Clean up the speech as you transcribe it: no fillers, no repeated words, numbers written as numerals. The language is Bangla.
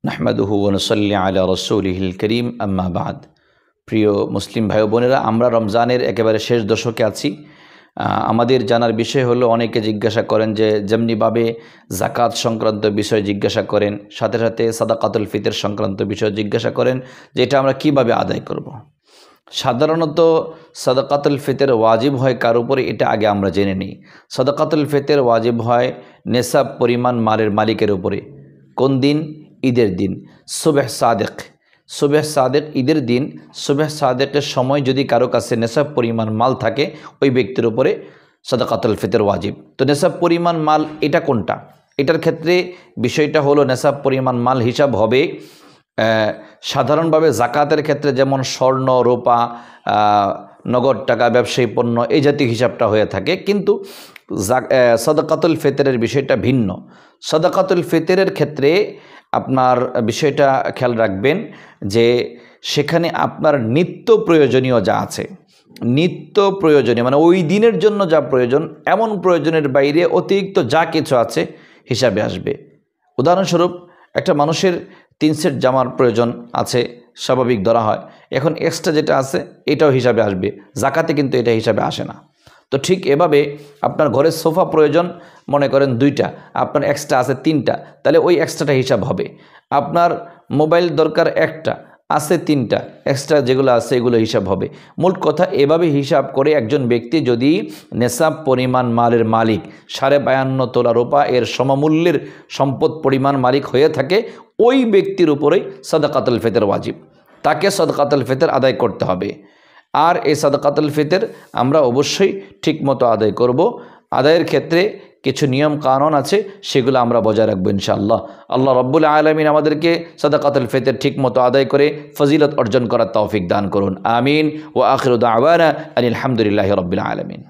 নাহমাদুহু ওয়া নুসাল্লি আলা রাসূলিহিল কারীম আম্মা বাদ। প্রিয় মুসলিম ভাই বোনেরা, আমরা রমজানের একেবারে শেষ দশকে আছি। আমাদের জানার বিষয় হলো, অনেকে জিজ্ঞাসা করেন যে যেমনিভাবে জাকাত সংক্রান্ত বিষয় জিজ্ঞাসা করেন, সাথে সাথে সাদাকাতুল ফিতর সংক্রান্ত বিষয় জিজ্ঞাসা করেন যে এটা আমরা কিভাবে আদায় করব। সাধারণত সাদাকাতুল ফিতর ওয়াজিব হয় কার উপরে, এটা আগে আমরা জেনে নিই। সাদাকাতুল ফিতর ওয়াজিব হয় নেসাব পরিমাণ মালের মালিকের উপরে। কোন দিন? ঈদের দিন। সুবহ সাদেক ঈদের দিন সুবহ সাদেকের সময় যদি কারো কাছে নেসাব পরিমাণ মাল থাকে, ওই ব্যক্তির উপরে সাদাকাতুল ফিতর ওয়াজিব। তো নেসাব পরিমাণ মাল এটা কোনটা? এটার ক্ষেত্রে বিষয়টা হলো, নেসাব পরিমাণ মাল হিসাব হবে সাধারণভাবে জাকাতের ক্ষেত্রে যেমন স্বর্ণ, রূপা, নগদ টাকা, ব্যবসায়ী পণ্য, এই জাতীয় হিসাবটা হয়ে থাকে। কিন্তু সাদাকাতুল ফিতরের বিষয়টা ভিন্ন। সাদাকাতুল ফিতরের ক্ষেত্রে আপনার বিষয়টা খেয়াল রাখবেন যে সেখানে আপনার নিত্য প্রয়োজনীয় যা আছে, নিত্য প্রয়োজনীয় মানে ওই দিনের জন্য যা প্রয়োজন, এমন প্রয়োজনের বাইরে অতিরিক্ত যা কিছু আছে হিসাবে আসবে। উদাহরণস্বরূপ, একটা মানুষের 3 সেট জামার প্রয়োজন আছে, স্বাভাবিক ধরা হয়। এখন এক্সট্রা যেটা আছে এটাও হিসাবে আসবে, জাকাতে কিন্তু এটা হিসাবে আসে না। তো ঠিক এভাবে আপনার ঘরের সোফা প্রয়োজন মনে করেন 2টা, আপনার এক্সট্রা আছে 3টা, তাহলে ওই এক্সট্রাটা হিসাব হবে। আপনার মোবাইল দরকার 1টা, আছে 3টা, এক্সট্রা যেগুলো আছে এগুলো হিসাব হবে। মোট কথা, এভাবে হিসাব করে একজন ব্যক্তি যদি নেসাব পরিমাণ মালের মালিক, 52.5 তোলা রূপা এর সমমূল্যের সম্পদ পরিমাণ মালিক হয়ে থাকে, ওই ব্যক্তির উপরেই সাদাকাতুল ফিতর ওয়াজিব। তাকে সাদাকাতুল ফিতর আদায় করতে হবে। আর এই সাদাকাতুল ফিতর আমরা অবশ্যই ঠিকমতো আদায় করব। আদায়ের ক্ষেত্রে কিছু নিয়ম কানুন আছে, সেগুলো আমরা বজায় রাখবো ইনশাআল্লাহ। আল্লাহ রাব্বুল আলামিন আমাদেরকে সাদাকাতুল ফিতর ঠিকমতো আদায় করে ফজিলত অর্জন করার তৌফিক দান করুন। আমিন। ওয়া আখিরু দাওয়ানা আনিল হামদুলিল্লাহি রাব্বিল আলামিন।